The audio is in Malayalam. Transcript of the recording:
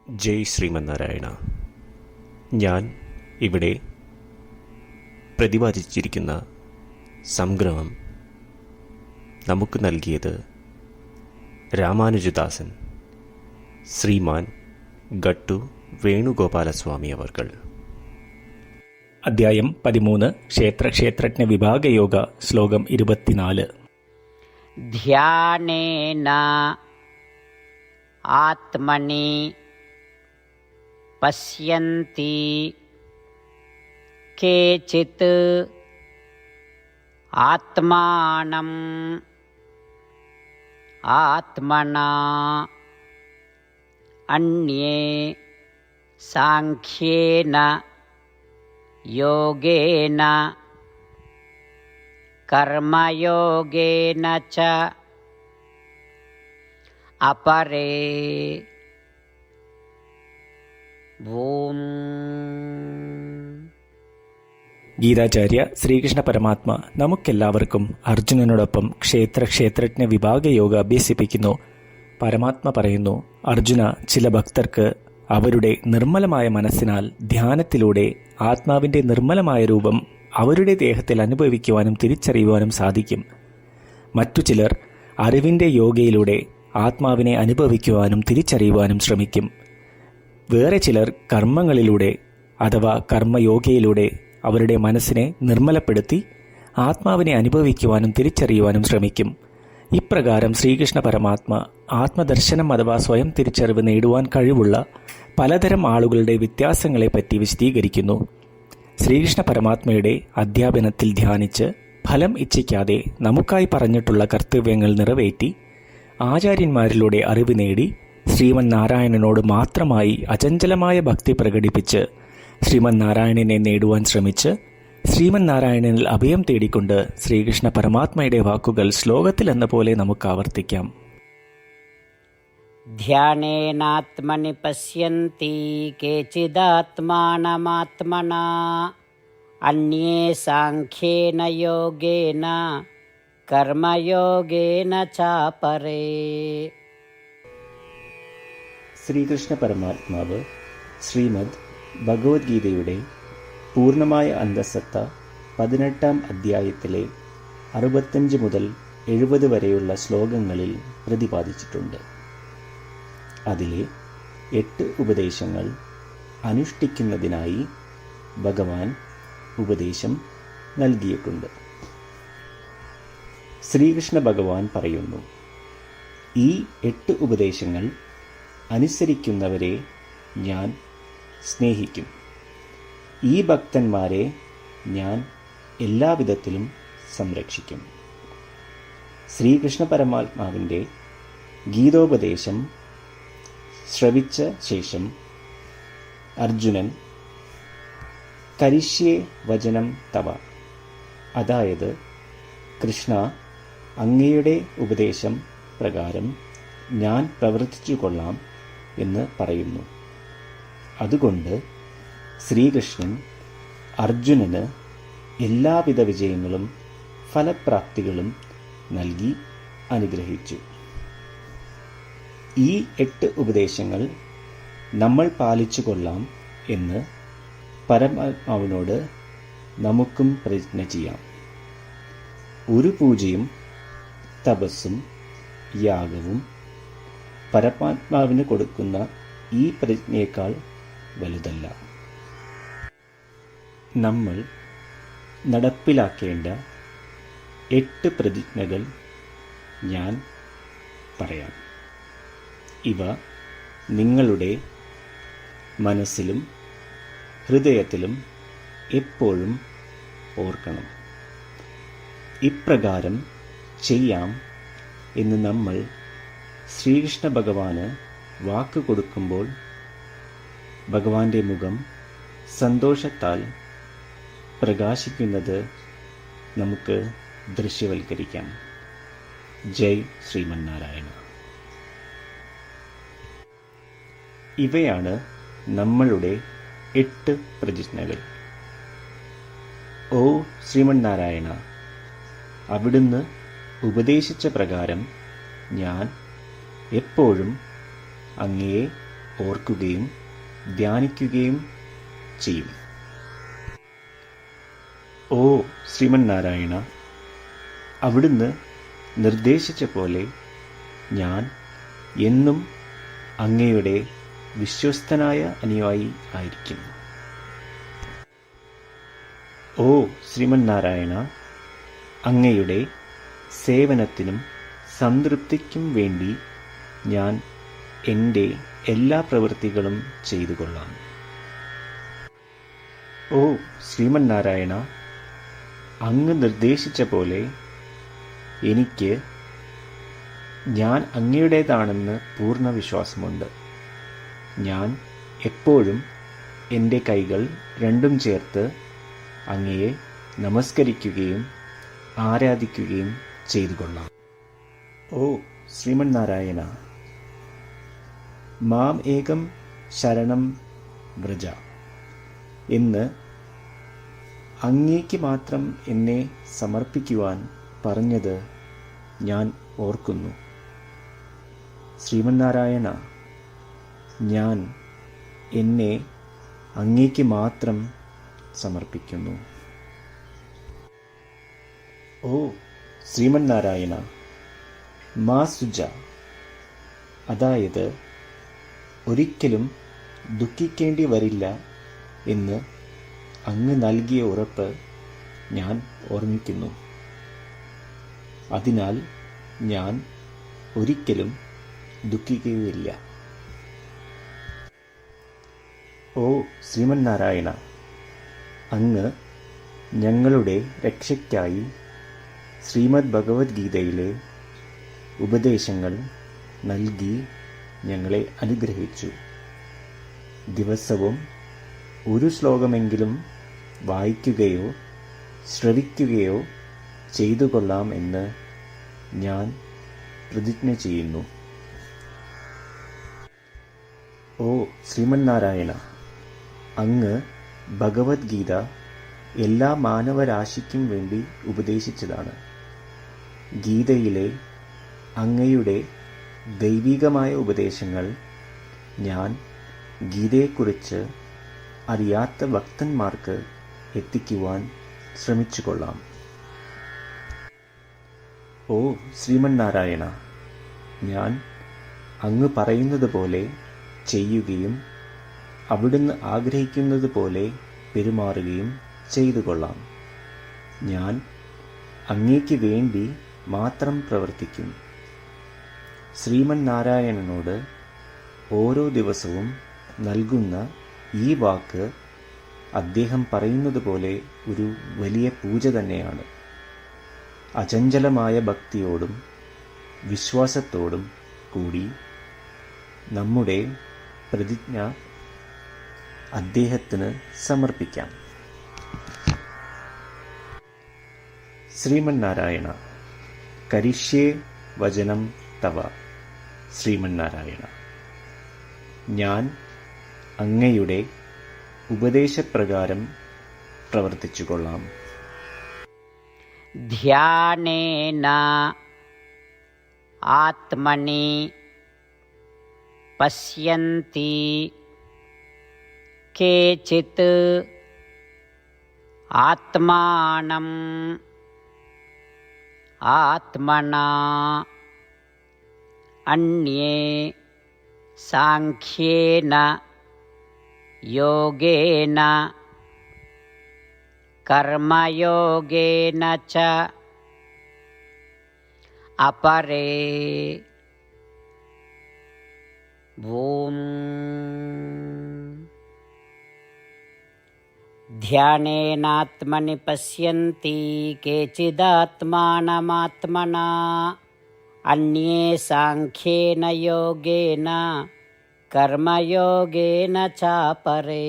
ജയ് ശ്രീമന്നാരായണ. ഞാൻ ഇവിടെ പ്രതിപാദിച്ചിരിക്കുന്ന സംഗ്രഹം നമുക്ക് നൽകിയത് രാമാനുജദാസൻ ശ്രീമാൻ ഗട്ടു വേണുഗോപാലസ്വാമി അവർകൾ. അധ്യായം 13 ക്ഷേത്രജ്ഞ വിഭാഗയോഗ. ശ്ലോകം 24. ധ്യാനേന ആത്മനി പശ്യന്തി കേചിത് ആത്മാനം ആത്മനാ അന്യേ സാംഖ്യേന യോഗേന കർമ്മയോഗേന ച അപരേ ഭൂം. ഗീതാചാര്യ ശ്രീകൃഷ്ണ പരമാത്മ നമുക്കെല്ലാവർക്കും അർജുനനോടൊപ്പം ക്ഷേത്രജ്ഞ വിഭാഗയോഗ അഭ്യസിപ്പിക്കുന്നു. പരമാത്മ പറയുന്നു, അർജുന, ചില ഭക്തർക്ക് അവരുടെ നിർമ്മലമായ മനസ്സിനാൽ ധ്യാനത്തിലൂടെ ആത്മാവിൻ്റെ നിർമ്മലമായ രൂപം അവരുടെ ദേഹത്തിൽ അനുഭവിക്കുവാനും തിരിച്ചറിയുവാനും സാധിക്കും. മറ്റു ചിലർ അറിവിൻ്റെ യോഗയിലൂടെ ആത്മാവിനെ അനുഭവിക്കുവാനും തിരിച്ചറിയുവാനും ശ്രമിക്കും. വേറെ ചിലർ കർമ്മങ്ങളിലൂടെ അഥവാ കർമ്മയോഗയിലൂടെ അവരുടെ മനസ്സിനെ നിർമ്മലപ്പെടുത്തി ആത്മാവിനെ അനുഭവിക്കുവാനും തിരിച്ചറിയുവാനും ശ്രമിക്കും. ഇപ്രകാരം ശ്രീകൃഷ്ണ പരമാത്മ ആത്മദർശനം അഥവാ സ്വയം തിരിച്ചറിവ് നേടുവാൻ കഴിവുള്ള പലതരം ആളുകളുടെ വ്യത്യാസങ്ങളെപ്പറ്റി വിശദീകരിക്കുന്നു. ശ്രീകൃഷ്ണ പരമാത്മയുടെ അധ്യാപനത്തിൽ ധ്യാനിച്ച് ഫലം ഇച്ഛിക്കാതെ നമുക്കായി പറഞ്ഞിട്ടുള്ള കർത്തവ്യങ്ങൾ നിറവേറ്റി ആചാര്യന്മാരിലൂടെ അറിവ് നേടി ശ്രീമന്നാരായണനോട് മാത്രമായി അചഞ്ചലമായ ഭക്തി പ്രകടിപ്പിച്ച് ശ്രീമന്നാരായണനെ നേടുവാൻ ശ്രമിച്ച് ശ്രീമന്നാരായണനിൽ അഭയം തേടിക്കൊണ്ട് ശ്രീകൃഷ്ണ പരമാത്മയുടെ വാക്കുകൾ ശ്ലോകത്തിൽ എന്ന പോലെ നമുക്ക് ആവർത്തിക്കാം. ധ്യാനേനാത്മനി പശ്യന്തി കേചിദാത്മാനമാത്മനാ അന്യേ സാംഖ്യേന യോഗേന കർമ്മയോഗേന ചാപരേ. ശ്രീകൃഷ്ണ പരമാത്മാവ് ശ്രീമദ് ഭഗവത്ഗീതയുടെ പൂർണ്ണമായ അന്തസത്ത 18-ാം അധ്യായത്തിലെ 65 മുതൽ 70 വരെയുള്ള ശ്ലോകങ്ങളിൽ പ്രതിപാദിച്ചിട്ടുണ്ട്. അതിലെ 8 ഉപദേശങ്ങൾ അനുഷ്ഠിക്കുന്നതിനായി ഭഗവാൻ ഉപദേശം നൽകിയിട്ടുണ്ട്. ശ്രീകൃഷ്ണ ഭഗവാൻ പറയുന്നു, ഈ 8 ഉപദേശങ്ങൾ അനുസരിക്കുന്നവരെ ഞാൻ സ്നേഹിക്കും. ഈ ഭക്തന്മാരെ ഞാൻ എല്ലാവിധത്തിലും സംരക്ഷിക്കും. ശ്രീകൃഷ്ണ പരമാത്മാവിൻ്റെ ഗീതോപദേശം ശ്രവിച്ച ശേഷം അർജുനൻ കരിഷ്യേ വചനം തവ, അതായത് കൃഷ്ണ, അങ്ങയുടെ ഉപദേശം പ്രകാരം ഞാൻ പ്രവർത്തിച്ചു കൊള്ളാം എന്ന് പറയുന്നു. അതുകൊണ്ട് ശ്രീകൃഷ്ണൻ അർജുനന് എല്ലാവിധ വിജയങ്ങളും ഫലപ്രാപ്തികളും നൽകി അനുഗ്രഹിച്ചു. ഈ 8 ഉപദേശങ്ങൾ നമ്മൾ പാലിച്ചു കൊള്ളാം എന്ന് പരമാത്മാവിനോട് നമുക്കും പ്രതിജ്ഞ ചെയ്യാം. ഒരു പൂജയും തപസ്സും യാഗവും പരമാത്മാവിന് കൊടുക്കുന്ന ഈ പ്രതിജ്ഞയേക്കാൾ വലുതല്ല. നമ്മൾ നടപ്പിലാക്കേണ്ട 8 പ്രതിജ്ഞകൾ ഞാൻ പറയാം. ഇവ നിങ്ങളുടെ മനസ്സിലും ഹൃദയത്തിലും എപ്പോഴും ഓർക്കണം. ഇപ്രകാരം ചെയ്യാം എന്ന് നമ്മൾ ശ്രീകൃഷ്ണ ഭഗവാന് വാക്ക് കൊടുക്കുമ്പോൾ ഭഗവാന്റെ മുഖം സന്തോഷത്താൽ പ്രകാശിക്കുന്നത് നമുക്ക് ദൃശ്യവൽക്കരിക്കാം. ജയ് ശ്രീമന്നാരായണ. ഇവയാണ് നമ്മളുടെ 8 പ്രതിജ്ഞകൾ. ഓ ശ്രീമന്നാരായണ, അവിടുന്ന് ഉപദേശിച്ച പ്രകാരം ഞാൻ എപ്പോഴും അങ്ങയെ ഓർക്കുകയും ധ്യാനിക്കുകയും ചെയ്യും. ഓ ശ്രീമന്നാരായണ, അവിടുന്ന് നിർദ്ദേശിച്ച പോലെ ഞാൻ എന്നും അങ്ങയുടെ വിശ്വസ്തനായ അനുയായി ആയിരിക്കും. ഓ ശ്രീമന്നാരായണ, അങ്ങയുടെ സേവനത്തിനും സംതൃപ്തിക്കും വേണ്ടി ഞാൻ എൻ്റെ എല്ലാ പ്രവൃത്തികളും ചെയ്തു കൊള്ളാം. ഓ ശ്രീമന്നാരായണ, അങ്ങ് നിർദ്ദേശിച്ച പോലെ എനിക്ക് ഞാൻ അങ്ങയുടേതാണെന്ന് പൂർണ്ണ വിശ്വാസമുണ്ട്. ഞാൻ എപ്പോഴും എൻ്റെ കൈകൾ രണ്ടും ചേർത്ത് അങ്ങയെ നമസ്കരിക്കുകയും ആരാധിക്കുകയും ചെയ്തു കൊള്ളാം. ഓ ശ്രീമന്നാരായണ, മാം ഏകം ശരണം വ്രജ എന്ന് അങ്ങേക്ക് മാത്രം എന്നെ സമർപ്പിക്കുവാൻ പറഞ്ഞത് ഞാൻ ഓർക്കുന്നു. ശ്രീമന്നാരായണ, ഞാൻ എന്നെ അങ്ങേക്ക് മാത്രം സമർപ്പിക്കുന്നു. ഓ ശ്രീമന്നാരായണ, മാ സുജ, അതായത് ഒരിക്കലും ദുഃഖിക്കേണ്ടി വരില്ല എന്ന് അങ്ങ് നൽകിയ ഉറപ്പ് ഞാൻ ഓർമ്മിക്കുന്നു. അതിനാൽ ഞാൻ ഒരിക്കലും ദുഃഖിക്കുകയില്ല. ഓ ശ്രീമന്നാരായണ, അങ്ങ് ഞങ്ങളുടെ രക്ഷയ്ക്കായി ശ്രീമദ് ഭഗവത്ഗീതയിലെ ഉപദേശങ്ങൾ നൽകി ഞങ്ങളെ അനുഗ്രഹിച്ചു. ദിവസവും ഒരു ശ്ലോകമെങ്കിലും വായിക്കുകയോ ശ്രവിക്കുകയോ ചെയ്തു കൊള്ളാം എന്ന് ഞാൻ പ്രതിജ്ഞ ചെയ്യുന്നു. ഓ ശ്രീമന്നാരായണ, അങ്ങ് ഭഗവത്ഗീത എല്ലാ മാനവരാശിക്കും വേണ്ടി ഉപദേശിച്ചതാണ്. ഗീതയിലെ അങ്ങയുടെ ദൈവികമായ ഉപദേശങ്ങൾ ഞാൻ ഗീതയെക്കുറിച്ച് അറിയാത്ത ഭക്തന്മാർക്ക് എത്തിക്കുവാൻ ശ്രമിച്ചു കൊള്ളാം. ഓ ശ്രീമന്നാരായണ, ഞാൻ അങ്ങ് പറയുന്നത് പോലെ ചെയ്യുകയും അവിടുന്ന് ആഗ്രഹിക്കുന്നത് പോലെ പെരുമാറുകയും ചെയ്തു കൊള്ളാം. ഞാൻ അങ്ങേക്ക് വേണ്ടി മാത്രം പ്രവർത്തിക്കും. ശ്രീമന്നാരായണനോട് ഓരോ ദിവസവും നൽകുന്ന ഈ വാക്ക് അദ്ദേഹം പറയുന്നത് പോലെ ഒരു വലിയ പൂജ തന്നെയാണ്. അചഞ്ചലമായ ഭക്തിയോടും വിശ്വാസത്തോടും കൂടി നമ്മുടെ പ്രതിജ്ഞ അദ്ദേഹത്തിന് സമർപ്പിക്കാം. ശ്രീമന്നാരായണ, കരിഷ്യേ വചനം തവ. ശ്രീമന്നാരായണ, ഞാൻ അങ്ങയുടെ ഉപദേശപ്രകാരം പ്രവർത്തിച്ചു കൊള്ളാം. ധ്യാനേന ആത്മനി പശ്യന്തി കേചിത് ആത്മാനം ആത്മനാ അന്യേ സാംഖ്യേന യോഗേന കർമ്മയോഗേന ച അപരേ ഭൂം. ധ്യാനേനാത്മനി പശ്യന്തി കേചിദാത്മാനമാത്മനാ അന്യേ സാംഖ്യേന യോഗേന കർമ്മയോഗേന ചാപരേ.